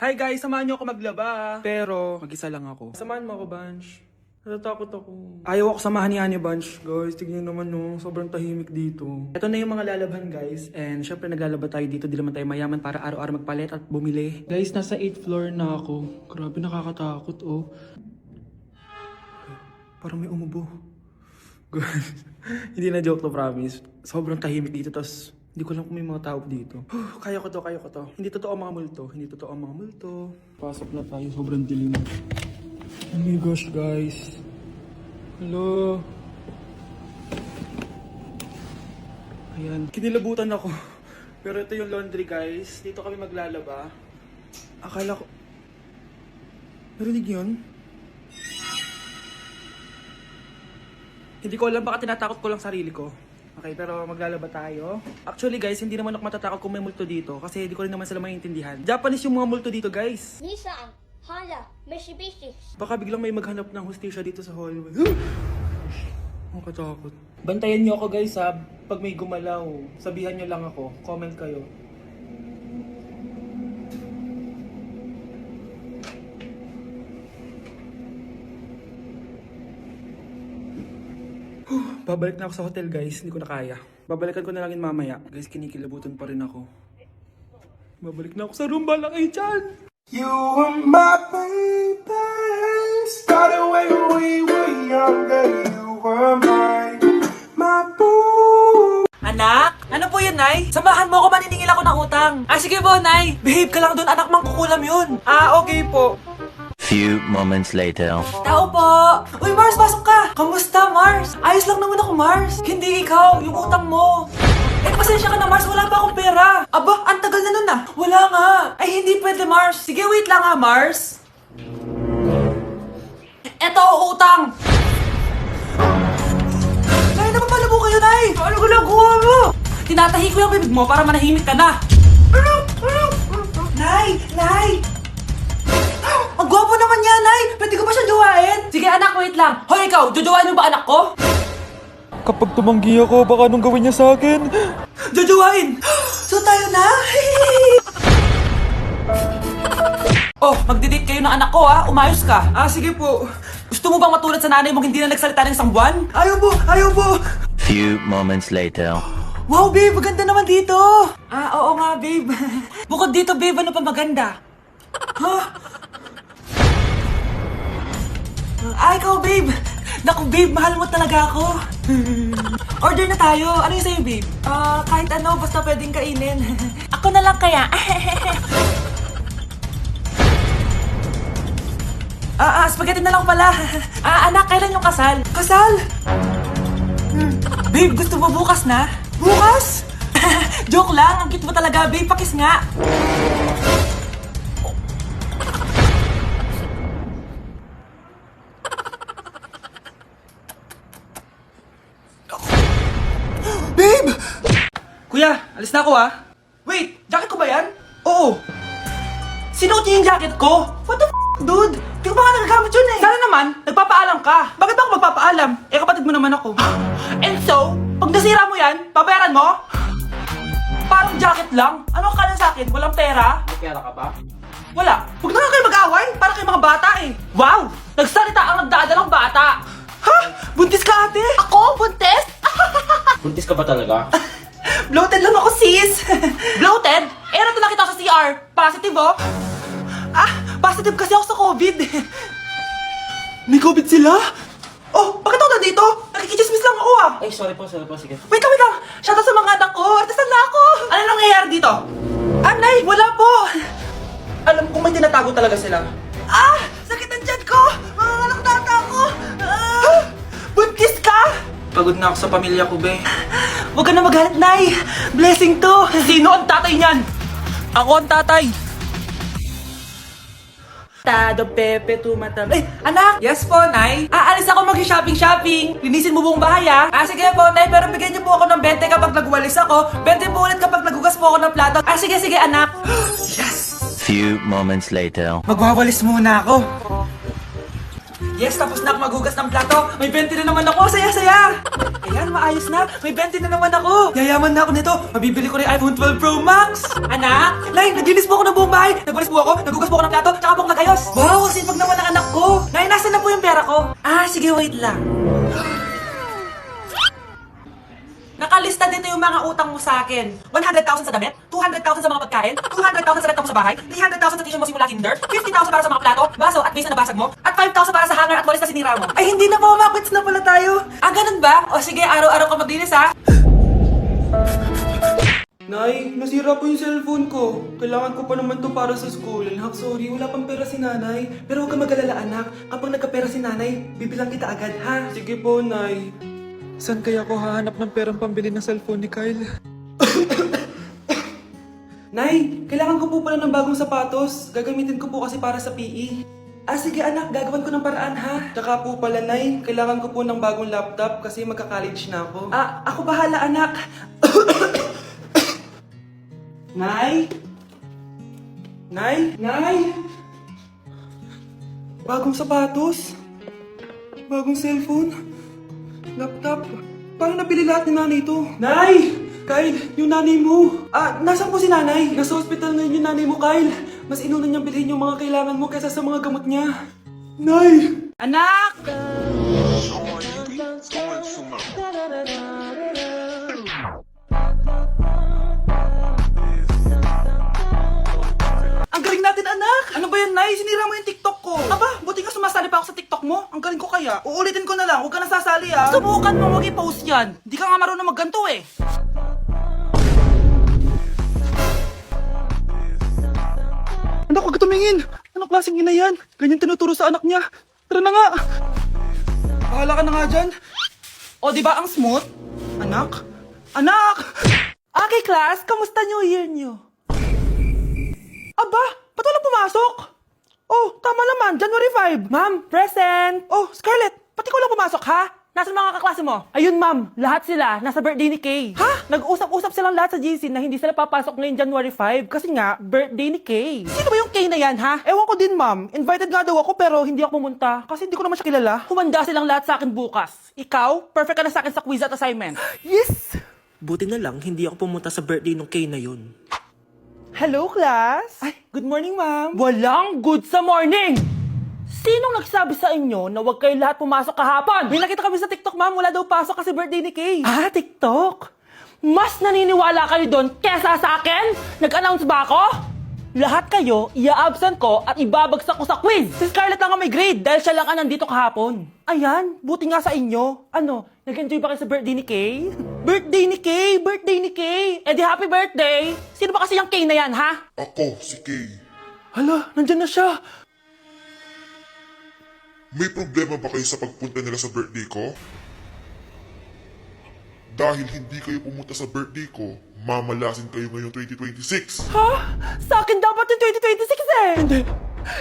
Hi guys, samahan niyo ako maglaba. Pero, mag-isa lang ako. Samahan mo ako, Bunch. Natatakot ako. Ayaw ako samahan ni Anya, Bunch. Guys, tignan naman no. Sobrang tahimik dito. Ito na yung mga lalabhan, guys. And syempre, naglalaba tayo dito. Di naman tayo mayaman para araw-araw magpalit at bumili. Guys, nasa 8th floor na ako. Grabe, nakakatakot, oh. Parang may umubo. Guys, hindi na joke to, promise. Sobrang tahimik dito, tas hindi ko alam kung may mga tao dito. Kaya ko to. Hindi totoo ang mga multo. Pasok na tayo, sobrang dilim. Oh my gosh, guys. Hello. Ayan, kinilabutan ako. Pero ito yung laundry, guys. Dito kami maglalaba. Akala ko... Narinig yun? Hindi ko alam, baka tinatakot ko lang sarili ko. Okay, pero maglalaba tayo. Actually guys, hindi naman ako matatakot kung may multo dito kasi hindi ko rin naman sila maintindihan. Japanese yung mga multo dito, guys. Nissan, Honda, Mitsubishi. Baka biglang may maghanap ng hustisya dito sa hallway. Ang katakot. Bantayan nyo ako, guys, ha. Pag may gumalaw, sabihan nyo lang ako. Comment kayo. Babalik na ako sa hotel, guys. Hindi ko na kaya. Babalikan ko na lang yun mamaya. Guys, kinikilabutan pa rin ako. Babalik na ako sa room. Bala kayo dyan! You were my baby. Started when we were younger. You were my boo. Anak? Ano po yun, Nay? Samahan mo ako, maniningil ako ng utang. Sige po, Nay. Behave ka lang dun, anak, mangkukulam yun. Okay po. Few moments later. Tao po! Uy, Mars, pasok ka! Kamusta, Mars? Ayos lang naman ako, Mars. Hindi ikaw, yung utang mo. Pasensya ka na, Mars. Wala pa akong pera. Aba, ang tagal na nun ah. Wala nga. Ay, hindi pwede, Mars. Sige, wait lang ha, Mars. Eto, utang. Nay, napapalabo kayo, Nay. Ano ginagawa mo? Tinatahi ko yung bibig mo para manahimik ka na. Nay! Ang gwapo naman niya, Nay! Pwede ko ba siyang jowain? Sige, anak, wait lang. Hoy, ikaw, jojowain mo ba anak ko? Kapag tumanggi ako, baka anong gawin niya sa akin? Jojowain! So tayo na? Oh, magdidate kayo ng anak ko, ha? Umayos ka. Sige po. Gusto mo bang matulad sa nanay mong hindi na nagsalita ng isang buwan? Ayaw po! Few moments later. Wow, babe, maganda naman dito. Oo nga, babe. Bukod dito, babe, ano pa maganda? Ikaw, babe. Naku, babe, mahal mo talaga ako. Order na tayo. Ano yung sa'yo, babe? Kahit ano, basta pwedeng kainin. Ako na lang kaya. Spaghetti na lang pala. Anak, kailan yung kasal? Kasal? Babe, gusto mo bukas na? Bukas? Joke lang, ang cute mo talaga, babe. Pakis nga. Babe! Kuya, alis na ako, ha? Wait, jacket ko ba yan? Oo. Sinuot niyo yung jacket ko? What the dude? Di ko pa nga nagagamit yun eh. Sana naman, nagpapaalam ka. Bakit ba ako magpapaalam? Kapatid mo naman ako. And so, pag nasira mo yan, babayaran mo? Parang jacket lang? Ano ka na sa akin? Walang pera? May pera ka ba? Wala. Huwag na nga kayo mag-away. Para kayo mga bata eh. Wow! Nagsalita ang nagdadalang bata. Ha? Buntis ka ate? Ako? Buntis? Buntis ka ba talaga? Bloated lang ako sis. Bloated? Nato nakita ko sa CR. Positive oh. Positive kasi ako sa COVID. May COVID sila? Oh, bakit ako nandito? Nakikichismis lang ako ah. Ay, sorry po, sige. Wait lang. Shoutout sa mga anak ko. Artisan na ako. Ano nangyayari dito? Nay, wala po. Alam kong may tinatago talaga sila. Sakit ang tiyan ko. Mga tata ko. Buntis ka? Pagod na ako sa pamilya ko, be. Huwag ka na magalit, Nay. Blessing to. Sino ang tatay niyan? Ako ang tatay. Tado Pepe tumatam. Anak! Yes po, Nay. Aalis ako mag-shopping. Linisin mo buong bahay, ah. Sige po, Nay. Pero bigyan niyo po ako ng 20 kapag nagwalis ako. 20 po ulit kapag nagugas po ako ng plato. Sige, anak. Yes! Few moments later. Magwawalis muna ako. Yes, tapos na ako maghugas ng plato. May 20 na naman ako. Saya-saya. Ayan, maayos na. May 20 na naman ako. Yayaman na ako nito. Mabibili ko na yung iPhone 12 Pro Max. Anak, Nay, naglinis po ako ng buong bahay. Nagwalis po ako, naghugas po ako ng plato, tsaka po ako nagayos. Wow, sipag naman ang anak ko. Nay, nasan na po yung pera ko? Ah, sige, wait lang. Nakalista dito yung mga utang mo sa akin. 100,000 sa damit, 200,000 sa mga pagkain, 200,000 sa renta mo sa bahay, 300,000 sa tuition mo simula kinder, 50,000 para sa mga plato, baso at base na nabasag mo, at 5,000 para sa hanger at walis na sinira mo. Ay, hindi na po, makwits na pala tayo. Ah, ganun ba? O sige, araw-araw ka maglinis ha. Nay, nasira po yung cellphone ko. Kailangan ko pa naman to para sa school. Anak, sorry, wala pang pera si nanay. Pero huwag ka mag-alala, anak. Kapag nagkapera si nanay, bibilang kita agad, ha? Sige po, nay. Saan kaya ako hahanap ng perang pambili ng cellphone ni Kyle? Nay, kailangan ko po pala ng bagong sapatos. Gagamitin ko po kasi para sa PE. Ah, sige anak, gagawin ko ng paraan ha. Tsaka po pala, Nay, kailangan ko po ng bagong laptop kasi magka-college na ako. Ah, ako bahala anak. Nay? Nay? Nay? Bagong sapatos? Bagong cellphone? Laptop? Paano nabili lahat ni nanay ito? Nay! Kyle, yung nanay mo. Ah, nasaan po si nanay? Nasa hospital ngayon yung nanay mo, Kyle. Mas inuna niyang bilhin yung mga kailangan mo kaysa sa mga gamot niya. Nay! Anak! Ang galing natin, anak! Ano ba yan, Nay? Sinira mo yung TikTok ko. Aba, buti nga sumasali pa ako sa TikTok mo. Ang galing ko kaya. Uulitin ko na lang, huwag ka nasasali ha. Subukan mo, huwag i-post yan. Di ka nga marunong magganto eh. Anak, huwag ka tumingin. Anong klaseng ina yan? Ganyan tinuturo sa anak niya. Tara na nga. Bahala ka na nga dyan. O, di ba ang smooth? Anak? Anak! Okay, class, kamusta New Year niyo? Aba, ba't walang pumasok? Oh, tama naman, January 5. Ma'am, present. Oh, Scarlett, pati ko lang pumasok, ha? Nasaan mga kaklase mo? Ayun, ma'am, lahat sila nasa birthday ni Kay. Ha? Nag-usap-usap silang lahat sa GC na hindi sila papasok ngayong January 5 kasi nga, birthday ni Kay. Sino ba yung Kay na yan, ha? Ewan ko din, ma'am. Invited nga daw ako pero hindi ako pumunta kasi hindi ko naman siya kilala. Humanda silang lahat sa akin bukas. Ikaw, perfect ka na sa akin sa quiz at assignment. Yes! Buti na lang, hindi ako pumunta sa birthday nung Kay na yun. Hello, class! Ay, good morning, ma'am. Walang good sa morning! Sinong nagsabi sa inyo na huwag kayo lahat pumasok kahapon? May nakita kami sa TikTok, ma'am. Wala daw pasok kasi birthday ni Kay. Ah, TikTok? Mas naniniwala kayo doon kesa sa akin? Nag-announce ba ako? Lahat kayo, ia-absent ko at ibabagsak ko sa quiz. Si Scarlett lang ang may grade dahil siya lang ang nandito kahapon. Ayan, buti nga sa inyo. Ano, nag-enjoy ba kayo sa birthday ni Kay? Birthday ni Kay! Birthday ni Kay! Eh di happy birthday! Sino ba kasi yung Kay na yan, ha? Ako, si Kay. Hala, nandyan na siya. May problema ba kayo sa pagpunta nila sa birthday ko? Dahil hindi kayo pumunta sa birthday ko, mamalasin kayo ngayong 2026. Ha? Sa akin dapat yung 2026 eh! Hindi!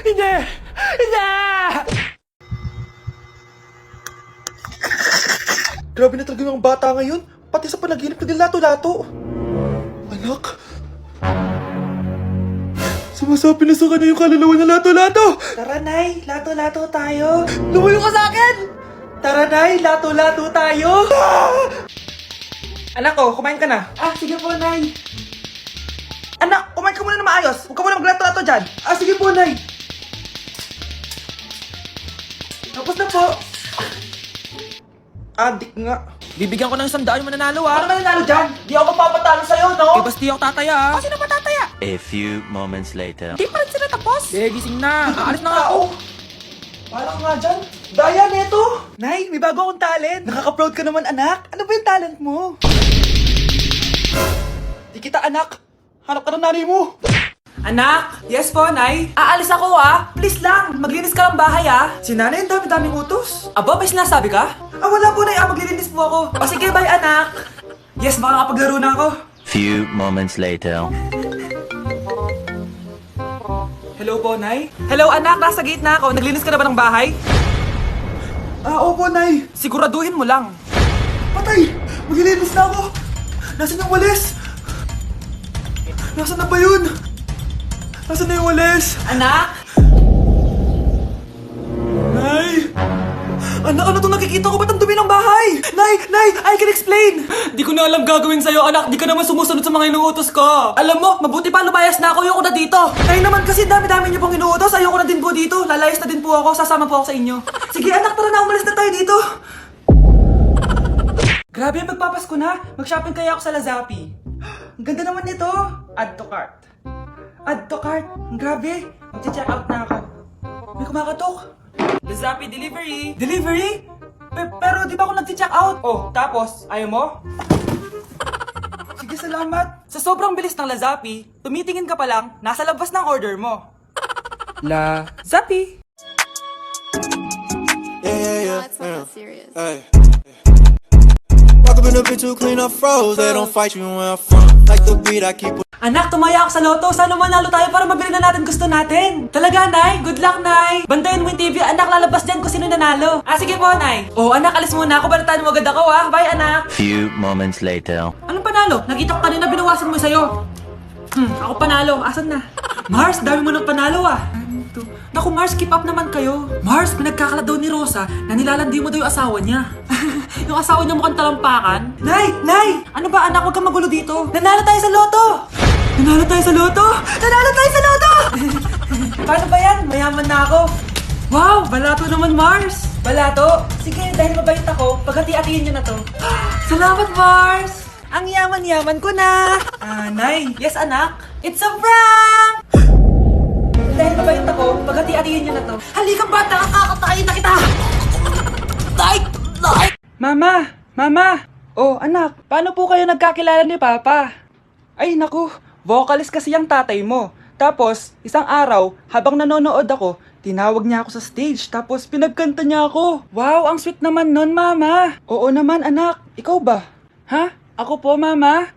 Hindi! Hindi! Grabe na talaga yung bata ngayon. Pati sa panaginip naglato-lato. Anak. Sumasabi na sa kanya yung kaluluwa na lato-lato. Tara, Nay. Lato-lato tayo. Lumayo ka sa akin! Tara, Nay. Lato-lato tayo. Anak ko, kumain ka na. Ah, sige po, Nay. Anak, kumain ka muna na maayos. Huwag ka muna maglato-lato dyan. Ah, sige po, Nay. Tapos na po. Adik nga. Bibigyan ko ng 100 yung mananalo Ano ha. mananalo dyan? Di ako magpapatalo sa'yo, no? Eh, basta di ako tataya ha. Kasi na patataya? A few moments later. Di pa rin sila tapos. Eh, gising na. Aalis na nga ako. Parang nga dyan. Daya neto. Nay, may bago akong talent. Nakaka-proud ka naman, anak. Ano ba yung talent mo? Di kita, anak. Hanap ka ng nanay mo. Anak? Yes po, Nay. Aalis ako ha. Please lang, maglinis ka ng bahay ha. Si nanay, ang dami-daming utos. Aba, may sinasabi ka? Ah, wala po, Nay. Ah, maglilinis po ako. O sige, bye anak. Yes, baka kapaglaro na ako. Few moments later. Hello po, Nay. Hello anak, nasa gate na ako. Naglinis ka na ba ng bahay? Ah, opo, Nay. Siguraduhin mo lang. Patay! Maglilinis na ako. Nasaan yung walis? Nasaan na ba yun? Nasaan na yung walis? Anak? Nay! Ano itong nakikita ko? Ba't ang dumi ng bahay? Nay, I can explain! Di ko na alam gagawin sa'yo, anak. Di ka naman sumusunod sa mga inuutos ko. Alam mo, mabuti pa lumayas na ako. Ayoko na dito. Nay naman kasi dami-dami niyo pong inuutos. Ayoko na din po dito. Lalayas na din po ako. Sasama po ako sa inyo. Sige anak, tara na. Umalis na tayo dito. Grabe, magpapasko na. Mag-shopping kaya ako sa Lazapi. Ang ganda naman nito. Add to cart. Add to cart. Grabe. Mag-check out na ako. May kumakatok. Lazapi delivery. Delivery? Pero di ba ako nag-check out? Oh, tapos, ayaw mo? Sige, salamat. Sa sobrang bilis ng Lazapi, tumitingin ka pa lang, nasa labas ng order mo. Lazapi. It's not that serious. Walk up in a bitch who clean up froze. They don't fight you where I'm from. Like the beat I keep. Anak, tumaya ako sa loto. Sana manalo tayo para mabili na natin gusto natin. Talaga, Nay? Good luck, Nay. Bantayan mo yung TV. Anak, lalabas dyan kung sino nanalo. Sige po, Nay. Oh, anak, alis muna ako. Balitaan mo agad ako, ha? Bye, anak. Few moments later. Anong panalo? Nakita ko kanina binawasan mo sa'yo. Ako panalo. Asan na? Mars, dami mo ng panalo, ah. Naku, Mars, keep up naman kayo. Mars, pinagkakalat daw ni Rosa na nilalandi mo daw yung asawa niya. Yung asawa niya mukhang talampakan. Nay! Ano ba, anak? Huwag kang magulo dito. Nanalo tayo sa loto! Nanalo tayo sa loto! Nanalo tayo sa loto! Paano ba yan? Mayaman na ako. Wow, balato naman, Mars. Balato? Sige, dahil mabait ako, paghati-hatiin niyo na to. Salamat, Mars! Ang yaman-yaman ko na! Nay. Yes, anak? It's a prank! Dahil mabait ako, paghati-hatiin niyo na to. Halika, bata! Kakatayin na kita! Tay! Mama! Oh, anak, paano po kayo nagkakilala ni Papa? Ay, naku, vocalist kasi yung tatay mo. Tapos, isang araw, habang nanonood ako, tinawag niya ako sa stage, tapos pinagkanta niya ako. Wow, ang sweet naman nun, Mama. Oo naman, anak. Ikaw ba? Ha? Ako po, Mama.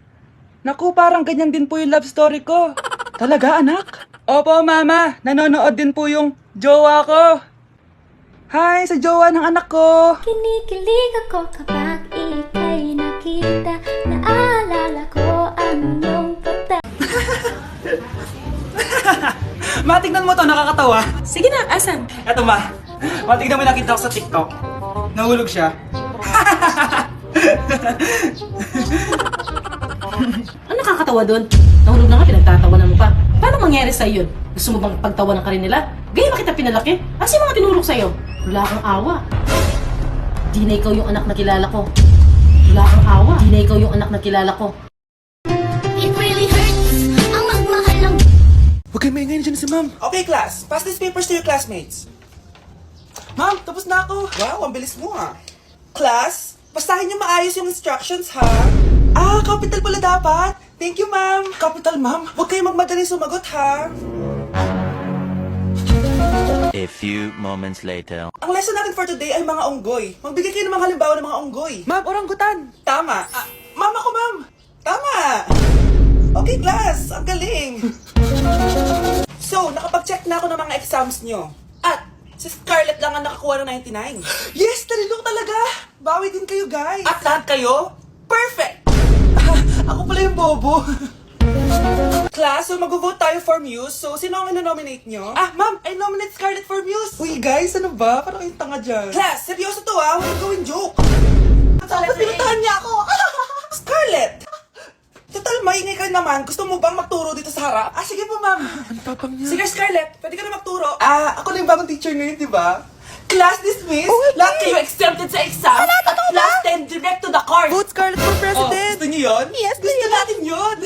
Naku, parang ganyan din po yung love story ko. Talaga, anak? Opo, Mama. Nanonood din po yung jowa ko. Hi, sa jowa ng anak ko. Kinikilig ako kapag ika'y nakita. Naalala ko ang iyong pagta. Matignan mo to, nakakatawa. Sige na, asan? Eto ma, matignan mo nakita ko sa TikTok. Nahulog siya. Ano nakakatawa doon? Nahulog na nga, pinagtatawanan mo pa. Paano mangyari sa'yo yun? Gusto mo bang pagtawanan ka rin nila? Gaya ba kita pinalaki? Ano yung mga tinulog sa'yo? Wala kang awa. Di na ikaw yung anak na kilala ko. Wala kang awa. Di na ikaw yung anak na kilala ko. It really hurts ang magmahal ng Huwag kayo maingay na dyan si ma'am. Okay, class. Pass these papers to your classmates. Ma'am, tapos na ako. Wow, ang bilis mo ah. Class, basahin niyo maayos yung instructions ha. Capital pala dapat. Thank you, ma'am. Capital, ma'am. Huwag kayo magmadaling sumagot ha. A few moments later. Ang lesson natin for today ay mga unggoy. Magbigay kayo ng mga halimbawa ng mga unggoy. Ma'am, orangutan. Tama. Ma'am ako, ma'am. Tama. Okay, class. Ang galing. So, nakapag-check na ako ng mga exams nyo. At, si Scarlett lang ang nakakuha ng 99. Yes, talino talaga. Bawi din kayo, guys. At lahat kayo, perfect. Ako pala yung bobo. Class, so mag-vote tayo for Muse. So, sino ang ino-nominate nyo? Ma'am, I nominate Scarlett for Muse. Uy, guys, ano ba? Parang yung tanga dyan. Class, seryoso to huwag gawin joke. Tapos pinuntahan niya ako. Scarlett! Total, maingay ka naman. Gusto mo bang magturo dito sa harap? Sige po, ma'am. Ano tapang niya? Sige, Scarlett. Pwede ka na magturo. Ako na yung bagong teacher ngayon, di ba? Class dismissed. Lahat kayo exempted sa exam. At class 10 direct to the course. Vote Scarlett for president. Gusto niyo yun? Yes, gusto natin yun.